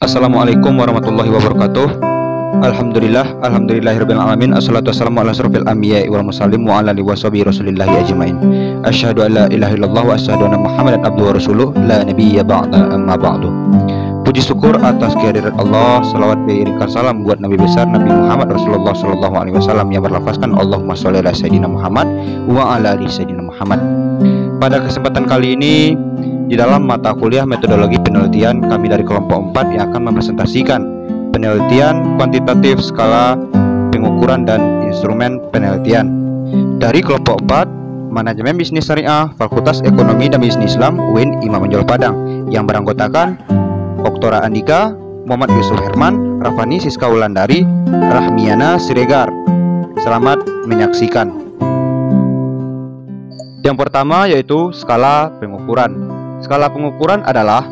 Assalamualaikum warahmatullahi wabarakatuh. Alhamdulillahirabbil alamin. Assalatu wassalamu ala asyrofil anbiya'i wal mursalin wa ala alihi washabihi rasulillahi ajmain. Asyhadu an la ilaha illallah wa asyhadu anna Muhammadan abduhu wa rasuluh la nabiyya ba'da amma ba'du. Puji syukur atas kehadirat Allah, salawat berikan salam buat Nabi besar Nabi Muhammad Rasulullah sallallahu alaihi wasallam yang berlafazkan Allahumma sholli ala sayyidina Muhammad wa ala ali sayyidina Muhammad. Pada kesempatan kali ini di dalam mata kuliah metodologi penelitian, kami dari kelompok 4 yang akan mempresentasikan penelitian kuantitatif, skala pengukuran dan instrumen penelitian. Dari kelompok 4, Manajemen Bisnis Syariah, Fakultas Ekonomi dan Bisnis Islam, UIN Imam Bonjol Padang, yang beranggotakan Oktora Andika, Muhammad Yusuf Herman, Rafani Siska Wulandari, Rahmiana Siregar. Selamat menyaksikan. Yang pertama yaitu skala pengukuran. Skala pengukuran adalah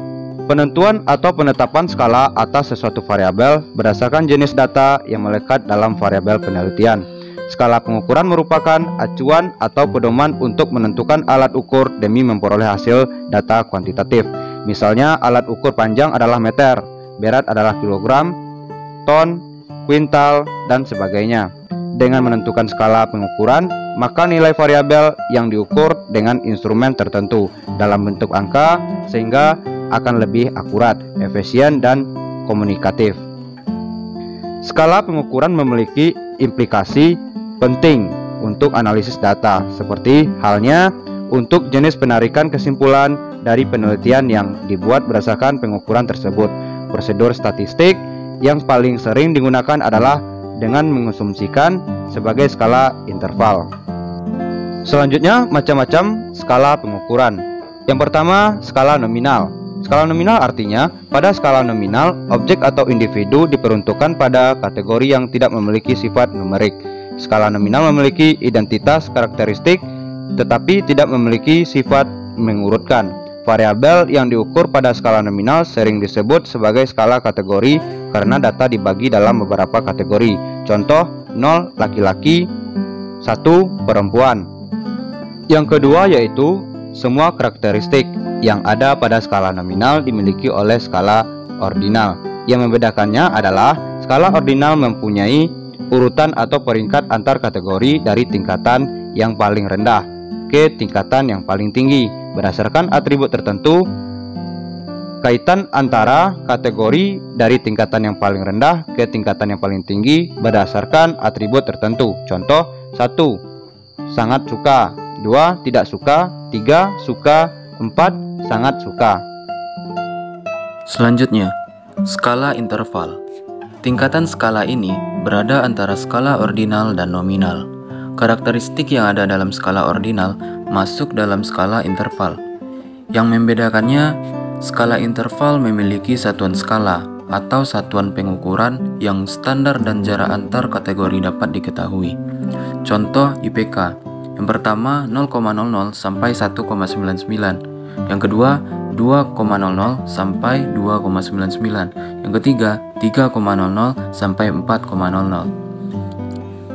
penentuan atau penetapan skala atas sesuatu variabel berdasarkan jenis data yang melekat dalam variabel penelitian. Skala pengukuran merupakan acuan atau pedoman untuk menentukan alat ukur demi memperoleh hasil data kuantitatif. Misalnya alat ukur panjang adalah meter, berat adalah kilogram, ton, kuintal, dan sebagainya. Dengan menentukan skala pengukuran, maka nilai variabel yang diukur dengan instrumen tertentu dalam bentuk angka sehingga akan lebih akurat, efisien, dan komunikatif. Skala pengukuran memiliki implikasi penting untuk analisis data, seperti halnya untuk jenis penarikan kesimpulan dari penelitian yang dibuat berdasarkan pengukuran tersebut. Prosedur statistik yang paling sering digunakan adalah dengan mengasumsikan sebagai skala interval. Selanjutnya, macam-macam skala pengukuran. Yang pertama, skala nominal. Skala nominal artinya, pada skala nominal, objek atau individu diperuntukkan pada kategori yang tidak memiliki sifat numerik. Skala nominal memiliki identitas karakteristik, tetapi tidak memiliki sifat mengurutkan. Variabel yang diukur pada skala nominal sering disebut sebagai skala kategori karena data dibagi dalam beberapa kategori. Contoh, 0 laki-laki, 1 perempuan. Yang kedua yaitu semua karakteristik yang ada pada skala nominal dimiliki oleh skala ordinal. Yang membedakannya adalah skala ordinal mempunyai urutan atau peringkat antar kategori dari tingkatan yang paling rendah ke tingkatan yang paling tinggi berdasarkan atribut tertentu. Kaitan antara kategori dari tingkatan yang paling rendah ke tingkatan yang paling tinggi berdasarkan atribut tertentu. Contoh, 1 sangat suka, 2 tidak suka, 3 suka, 4 sangat suka. Selanjutnya, skala interval. Tingkatan skala ini berada antara skala ordinal dan nominal. Karakteristik yang ada dalam skala ordinal masuk dalam skala interval. Yang membedakannya, skala interval memiliki satuan skala atau satuan pengukuran yang standar dan jarak antar kategori dapat diketahui. Contoh IPK. Yang pertama 0,00 sampai 1,99. Yang kedua 2,00 sampai 2,99. Yang ketiga 3,00 sampai 4,00.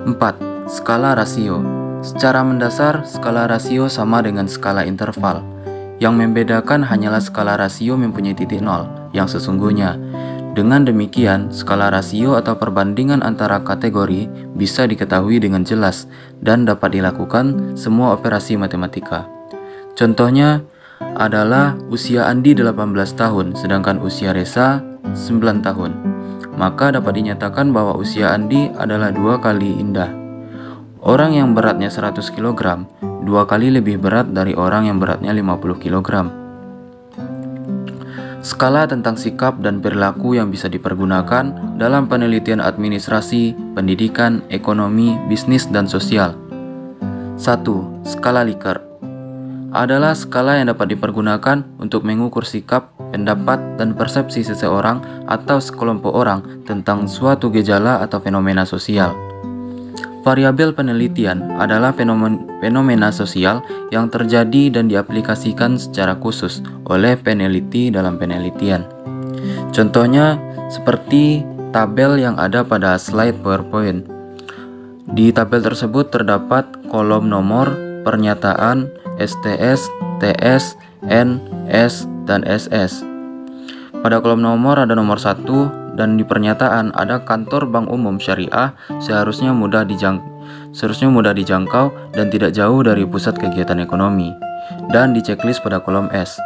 4. Skala rasio. Secara mendasar, skala rasio sama dengan skala interval. Yang membedakan hanyalah skala rasio mempunyai titik nol yang sesungguhnya. Dengan demikian, skala rasio atau perbandingan antara kategori bisa diketahui dengan jelas dan dapat dilakukan semua operasi matematika. Contohnya adalah usia Andi 18 tahun sedangkan usia Resa 9 tahun. Maka dapat dinyatakan bahwa usia Andi adalah 2 kali Indah. Orang yang beratnya 100 kg 2 kali lebih berat dari orang yang beratnya 50 kg. Skala tentang sikap dan perilaku yang bisa dipergunakan dalam penelitian administrasi, pendidikan, ekonomi, bisnis, dan sosial. 1. Skala Likert adalah skala yang dapat dipergunakan untuk mengukur sikap, pendapat, dan persepsi seseorang atau sekelompok orang tentang suatu gejala atau fenomena sosial. Variabel penelitian adalah fenomena sosial yang terjadi dan diaplikasikan secara khusus oleh peneliti dalam penelitian. Contohnya seperti tabel yang ada pada slide PowerPoint. Di tabel tersebut terdapat kolom nomor, pernyataan, STS, TS, N, S, dan SS. Pada kolom nomor ada nomor 1 dan di pernyataan ada kantor Bank Umum Syariah seharusnya mudah dijangkau dan tidak jauh dari pusat kegiatan ekonomi. Dan di checklist pada kolom S.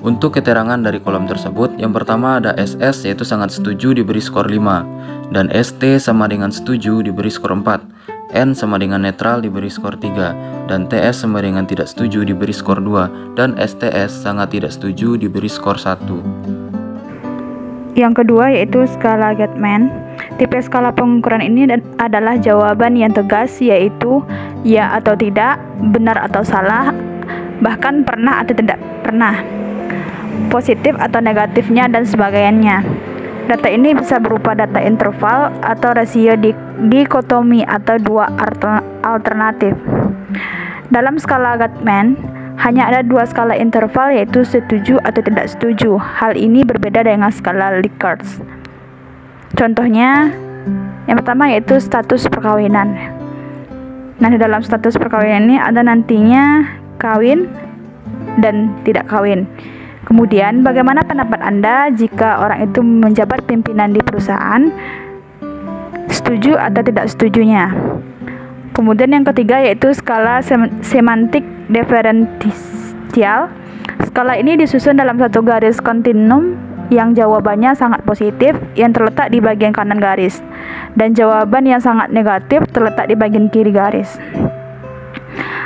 Untuk keterangan dari kolom tersebut, yang pertama ada SS yaitu sangat setuju diberi skor 5, dan ST sama dengan setuju diberi skor 4, N sama dengan netral diberi skor 3, dan TS sama dengan tidak setuju diberi skor 2, dan STS sangat tidak setuju diberi skor 1. Yang kedua yaitu skala Gatman. Tipe skala pengukuran ini adalah jawaban yang tegas, yaitu ya atau tidak, benar atau salah, bahkan pernah atau tidak pernah, positif atau negatifnya, dan sebagainya. Data ini bisa berupa data interval atau rasio dikotomi atau dua alternatif. Dalam skala Gatman, hanya ada dua skala interval, yaitu setuju atau tidak setuju. Hal ini berbeda dengan skala Likert. Contohnya, yang pertama yaitu status perkawinan. Nah, di dalam status perkawinan ini ada nantinya kawin dan tidak kawin. Kemudian, bagaimana pendapat Anda jika orang itu menjabat pimpinan di perusahaan? Setuju atau tidak setujunya? Kemudian yang ketiga yaitu skala semantik diferensial. Skala ini disusun dalam satu garis kontinum yang jawabannya sangat positif yang terletak di bagian kanan garis, dan jawaban yang sangat negatif terletak di bagian kiri garis.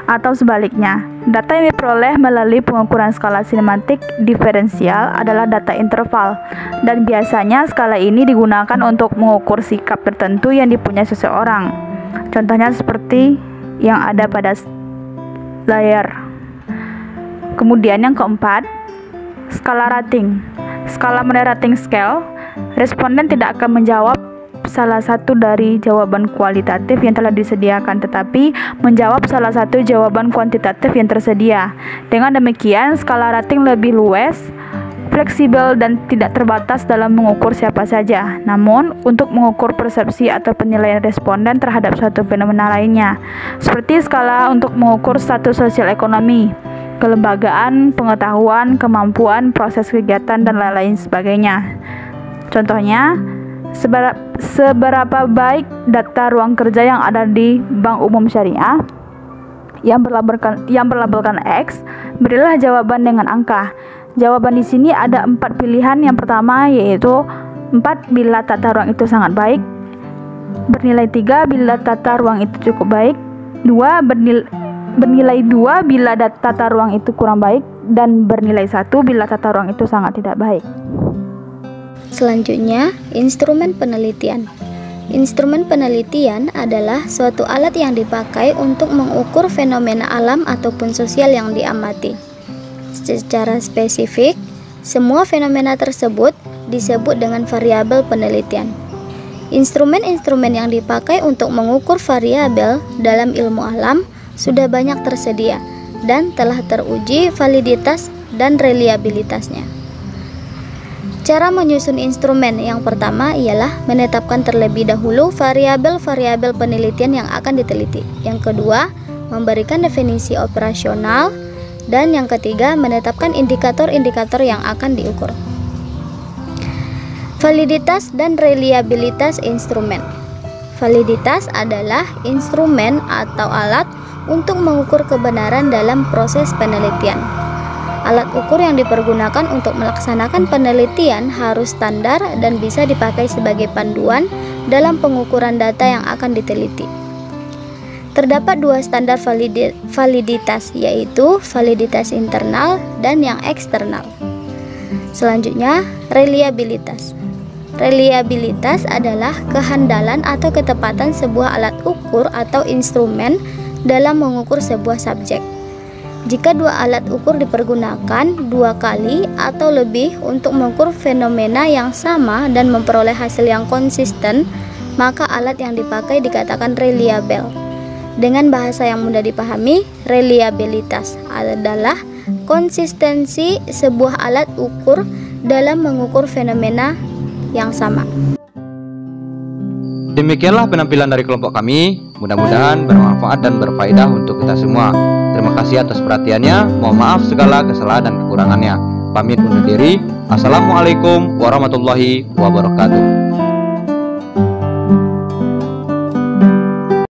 Atau sebaliknya, data yang diperoleh melalui pengukuran skala semantik diferensial adalah data interval, dan biasanya skala ini digunakan untuk mengukur sikap tertentu yang dipunyai seseorang. Contohnya seperti yang ada pada layar. Kemudian yang keempat, skala rating. Skala rating scale, responden tidak akan menjawab salah satu dari jawaban kualitatif yang telah disediakan, tetapi menjawab salah satu jawaban kuantitatif yang tersedia. Dengan demikian, skala rating lebih luas, fleksibel, dan tidak terbatas dalam mengukur siapa saja, namun untuk mengukur persepsi atau penilaian responden terhadap suatu fenomena lainnya, seperti skala untuk mengukur status sosial ekonomi, kelembagaan, pengetahuan, kemampuan, proses kegiatan, dan lain-lain sebagainya. Contohnya, seberapa baik data ruang kerja yang ada di Bank Umum Syariah yang berlabelkan X, berilah jawaban dengan angka. Jawaban di sini ada 4 pilihan. Yang pertama yaitu 4 bila tata ruang itu sangat baik, bernilai 3 bila tata ruang itu cukup baik, 2 bernilai 2 bila tata ruang itu kurang baik, dan bernilai 1 bila tata ruang itu sangat tidak baik. Selanjutnya, instrumen penelitian. Instrumen penelitian adalah suatu alat yang dipakai untuk mengukur fenomena alam ataupun sosial yang diamati. Secara spesifik, semua fenomena tersebut disebut dengan variabel penelitian. Instrumen-instrumen yang dipakai untuk mengukur variabel dalam ilmu alam sudah banyak tersedia dan telah teruji validitas dan reliabilitasnya. Cara menyusun instrumen yang pertama ialah menetapkan terlebih dahulu variabel-variabel penelitian yang akan diteliti. Yang kedua, memberikan definisi operasional, dan yang ketiga, menetapkan indikator-indikator yang akan diukur. Validitas dan reliabilitas instrumen. Validitas adalah instrumen atau alat untuk mengukur kebenaran dalam proses penelitian. Alat ukur yang dipergunakan untuk melaksanakan penelitian harus standar dan bisa dipakai sebagai panduan dalam pengukuran data yang akan diteliti. Terdapat dua standar validitas, yaitu validitas internal dan yang eksternal. Selanjutnya, reliabilitas. Reliabilitas adalah kehandalan atau ketepatan sebuah alat ukur atau instrumen dalam mengukur sebuah subjek. Jika dua alat ukur dipergunakan 2 kali atau lebih untuk mengukur fenomena yang sama dan memperoleh hasil yang konsisten, maka alat yang dipakai dikatakan reliable. Dengan bahasa yang mudah dipahami, reliabilitas adalah konsistensi sebuah alat ukur dalam mengukur fenomena yang sama. Demikianlah penampilan dari kelompok kami. Mudah-mudahan bermanfaat dan berfaedah untuk kita semua. Terima kasih atas perhatiannya. Mohon maaf segala kesalahan dan kekurangannya. pamit undur diri. Assalamualaikum warahmatullahi wabarakatuh.